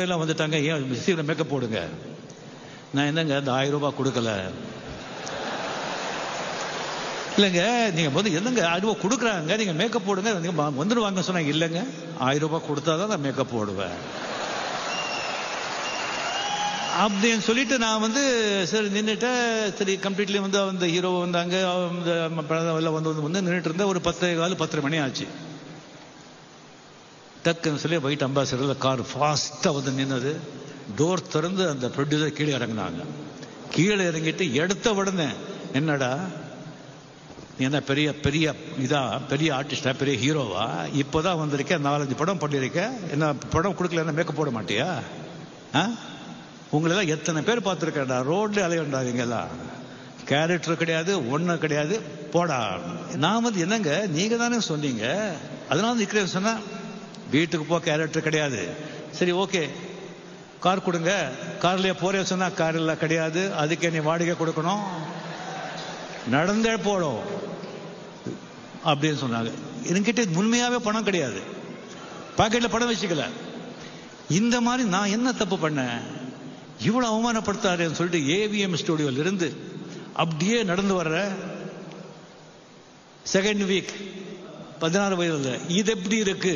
எல்லாம் வந்துட்டாங்க, ஏன் சீக்கிரம் மேக்கப் போடுங்க. நான் என்னங்க அந்த 1000 ரூபாய் கொடுக்கல. இல்லைங்க, நீங்க வந்து என்னங்க 1000 ரூபாய் கொடுக்குறாங்க, நீங்க மேக்கப் போடுங்க, நீங்க வந்துடுவாங்க சொன்னாங்க. இல்லைங்க, 1000 ரூபாய் கொடுத்தாதான் நான் மேக்கப் போடுவேன் அப்படின்னு சொல்லிட்டு நான் வந்து சரி நின்றுட்டேன். சரி கம்ப்ளீட்லி வந்து அந்த ஹீரோ வந்தாங்க, எல்லாம் வந்து நின்றுட்டு இருந்தேன். ஒரு 10:15 மணி ஆச்சு. டக்குன்னு சொல்லி ஒயிட் அம்பாசிடரில் கார் ஃபாஸ்ட்டாக வந்து நின்னது. டோர் திறந்து அந்த ப்ரொடியூசர் கீழே இறங்கினாங்க. கீழே இறங்கிட்டு எடுத்த உடனே, என்னடா நீ என்ன பெரிய பெரிய பெரிய ஆர்டிஸ்டா, பெரிய ஹீரோவா, இப்போதான் வந்திருக்கேன், 4-5 படம் பண்ணியிருக்கேன், என்ன படம் கொடுக்கல, மேக்கப் போட மாட்டியா? உங்களெல்லாம் எத்தனை பேர் பார்த்துருக்கேன்டா, ரோட்ல அலையண்டாதீங்கெல்லாம், கேரக்டர் கிடையாது, ஒன்றும் கிடையாது, போடா. நான் வந்து என்னங்க நீங்க தானே சொன்னீங்க, அதனால நிற்கிறேன்னு சொன்னா, வீட்டுக்கு போ, கேரக்டர் கிடையாது. சரி ஓகே, கார் கொடுங்க, கார்லயே போறேன்னு சொன்னா, கார் எல்லாம் கிடையாது, அதுக்கே நீ வாடகை கொடுக்கணும், நடந்தே போடும் அப்படின்னு சொன்னாங்க. என்கிட்ட உண்மையாவே பணம் கிடையாது, பாக்கெட்ல பணம் வச்சுக்கல. இந்த மாதிரி நான் என்ன தப்பு பண்ணேன், இவ்வளவு அவமானப்படுத்தாருன்னு சொல்லிட்டு ஏவிஎம் ஸ்டுடியோல இருந்து அப்படியே நடந்து வர்ற செகண்ட் வீக் 16 வயதுல இது எப்படி இருக்கு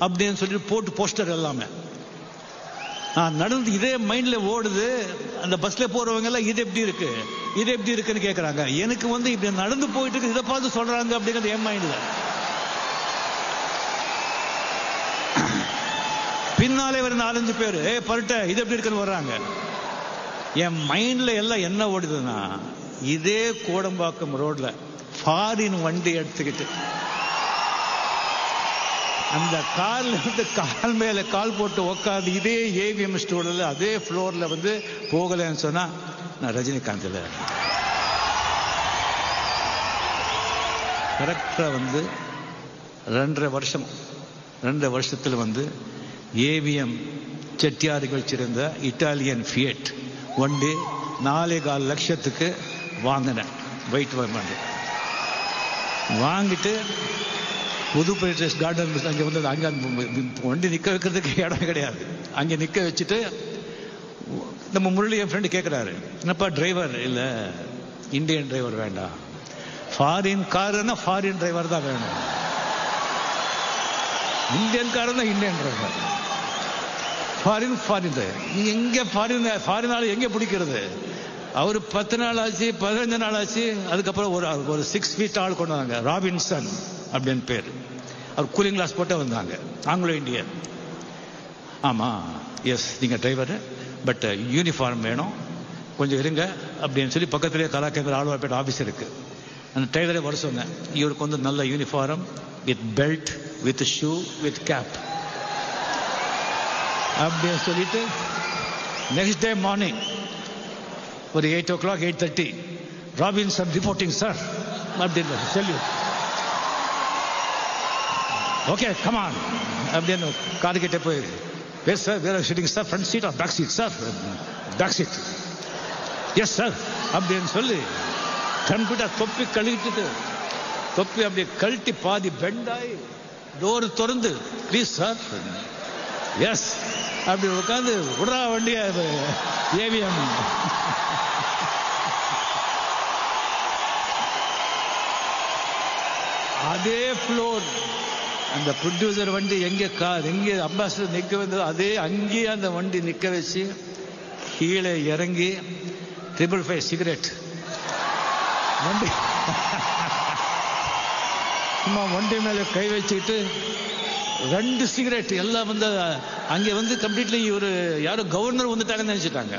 அப்படின்னு சொல்லிட்டு போட்டு போஸ்டர் எல்லாமே நடந்து இதே மைண்ட்ல ஓடுது. அந்த பஸ்ல போறவங்க எல்லாம் இது எப்படி இருக்கு, இது எப்படி இருக்குன்னு கேக்குறாங்க. எனக்கு வந்து இப்படி நடந்து போயிட்டு இருக்கு, இதை பார்த்து சொல்றாங்க அப்படிங்கிறது என் மைண்ட்ல. பின்னாலே ஒரு 4-5 பேர் பரட்ட இது எப்படி இருக்குன்னு வர்றாங்க. என் மைண்ட்ல எல்லாம் என்ன ஓடுதுன்னா, இதே கோடம்பாக்கம் ரோட்ல ஃபாரின் வண்டி எடுத்துக்கிட்டு அந்த கார்ல இருந்து கால் மேல கால் போட்டு உட்காந்து இதே ஏவிஎம் ஸ்டூடியோல அதே ஃப்ளோர்ல வந்து போகலன்னு சொன்னா, நான் ரஜினிகாந்த் இல்ல. கரெக்டா வந்து 2.5 வருஷத்துல வந்து ஏவிஎம் செட்டியாருக்கு வச்சிருந்த இட்டாலியன் ஃபியட் வண்டி 4.25 லட்சத்துக்கு வாங்கினேன். வெயிட் வாங்கிட்டு புது பேட்டஸ் கார்டன் அங்கே வந்து அங்கே வண்டி நிற்க வைக்கிறதுக்கு இடம் கிடையாது. அங்கே நிற்க வச்சுட்டு நம்ம முரளி என் ஃப்ரெண்டு கேட்குறாரு, என்னப்பா டிரைவர் இல்லை, இந்தியன் டிரைவர் வேண்டாம், ஃபாரின் காருன்னா ஃபாரின் டிரைவர் தான் வேணும், இந்தியன் கார் தான் இந்தியன் டிரைவர், ஃபாரின் டிரைவர். நீ எங்கே ஃபாரினால எங்கே பிடிக்கிறது? அவர் 10 நாள் ஆச்சு, 15 நாள் ஆச்சு. அதுக்கப்புறம் ஒரு 6 feet ஆள் கொண்டு வந்தாங்க, ராபின்சன் அப்படின்னு பேர். அவர் கூலிங் கிளாஸ் போட்டு வந்தாங்க, ஆங்கிலோ இந்தியன். ஆமா எஸ், நீங்க டிரைவர், பட் யூனிஃபார்ம் வேணும், கொஞ்சம் இருங்க அப்படின்னு சொல்லி பக்கத்திலே கலாக்கேந்திர ஆழ்வார்பேட்டை ஆபீஸ் இருக்கு, அந்த டிரைவரே வர சொன்னேன். இவருக்கு வந்து நல்ல uniform with belt, with shoe, with cap அப்படின்னு சொல்லிட்டு நெக்ஸ்ட் டே மார்னிங் ஒரு 8 o'clock 8:30 ராபின்சன் ரிப்போர்ட்டிங் சார் அப்படின்னு சொல்லி, ஓகே கமான் அப்படின்னு கார் கிட்ட போய், yes sir where are sitting sir, front seat or back seat sir, back seat, yes sir அப்படின்னு சொல்லி கம்ப்யூட்டர் தொப்பி கழுவிட்டு, தொப்பி அப்படியே கழட்டி பாதி பெண்டாய் டோர் திறந்து, ப்ளீஸ் சார், எஸ் அப்படி உட்காந்து விடுறா வண்டியா ஏவிஎம். அதே ஃப்ளோர் அந்த ப்ரொடியூசர் வண்டி எங்கே அம்பாசிடர் நிற்க வந்தது, அதே அங்கேயே அந்த வண்டி நிற்க வச்சு கீழே இறங்கி 555 சிகரெட் வண்டி சும்மா வண்டி மேல கை வச்சுக்கிட்டு 2 சிகரெட் எல்லாம் வந்து அங்கே வந்து கம்ப்ளீட்லி ஒரு யாரோ கவர்னர் வந்துட்டாங்கன்னு நினைச்சிட்டாங்க.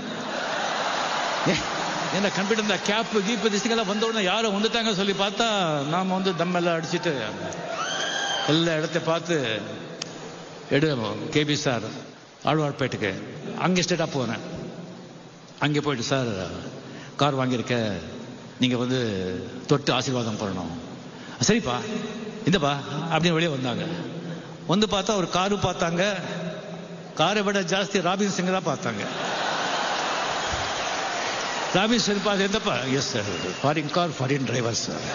என்ன கம்ப்யூட்டர் இந்த கேப்பு கீப்பு திசைகள்லாம் வந்த உடனே யாரும் வந்துட்டாங்க சொல்லி பார்த்தா, நாம வந்து தம்மெல்லாம் அடிச்சுட்டு எல்லா இடத்த பார்த்து கேபி சார் ஆழ்வார்பேட்டுக்கு அங்கே ஸ்டேட்டாக போனேன். அங்கே போயிட்டு, சார் கார் வாங்கியிருக்க, நீங்கள் வந்து தொட்டு ஆசீர்வாதம் பண்ணணும். சரிப்பா இந்தப்பா அப்படின்னு வெளியே வந்தாங்க. வந்து பார்த்தா ஒரு காரு பார்த்தாங்க, காரை விட ஜாஸ்தி ராபின்சன் தான் பார்த்தாங்க. ராபின்சன் பார்த்து, எந்தப்பா? Yes sir, foreign car, foreign driver sir.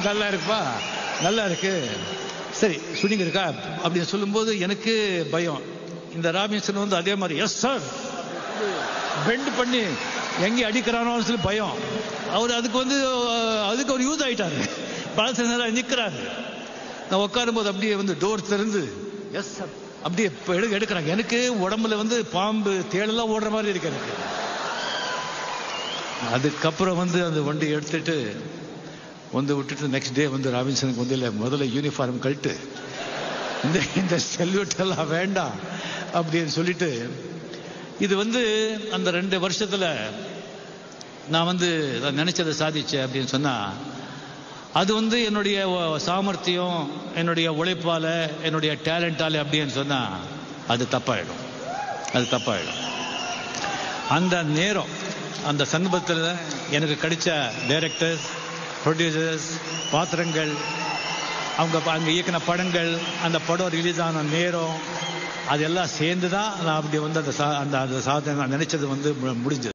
நல்லா இருக்குப்பா, நல்லா இருக்கு, சரி ஷூட்டிங் இருக்கா அப்படின்னு சொல்லும்போது எனக்கு பயம். இந்த ராபின்சன் வந்து அதே மாதிரி எஸ் சார் பெண்ட் பண்ணி எங்கே அடிக்கிறானோன்னு சொல்லி பயம். அவர் அதுக்கு ஒரு யூஸ் ஆயிட்டாரு. பாலச்சந்திரன் நிற்கிறாரு. நான் உட்காரும் போது அப்படியே வந்து டோர் திறந்து எஸ் சார் அப்படியே எடுக்கிறாங்க. எனக்கு உடம்புல வந்து பாம்பு தேடெல்லாம் ஓடுற மாதிரி இருக்கு எனக்கு. அதுக்கப்புறம் வந்து அந்த வண்டி எடுத்துட்டு வந்து விட்டுட்டு நெக்ஸ்ட் டே வந்து ராபின்சனுக்கு வந்து இல்லை முதல்ல யூனிஃபார்ம் கழட்டு, இந்த செல்யூட் எல்லாம் வேண்டாம் அப்படின்னு சொல்லிட்டு, இது வந்து அந்த 2 வருஷத்துல நான் வந்து நினைச்சதை சாதிச்சேன் அப்படின்னு சொன்னா, அது வந்து என்னுடைய சாமர்த்தியம், என்னுடைய உழைப்பால, என்னுடைய டேலண்டால அப்படின்னு சொன்னா அது தப்பாயிடும். அந்த நேரம், அந்த சந்தர்ப்பத்தில் எனக்கு கிடைச்ச டைரக்டர்ஸ், ப்ரொடியூசர்ஸ், பாத்திரங்கள், அவங்க அங்கே இயக்கின படங்கள், அந்த படம் ரிலீஸ் ஆன நேரம், அதெல்லாம் சேர்ந்து தான் நான் அப்படி வந்து அந்த சாதனை நான் நினைச்சது வந்து முடிஞ்சது.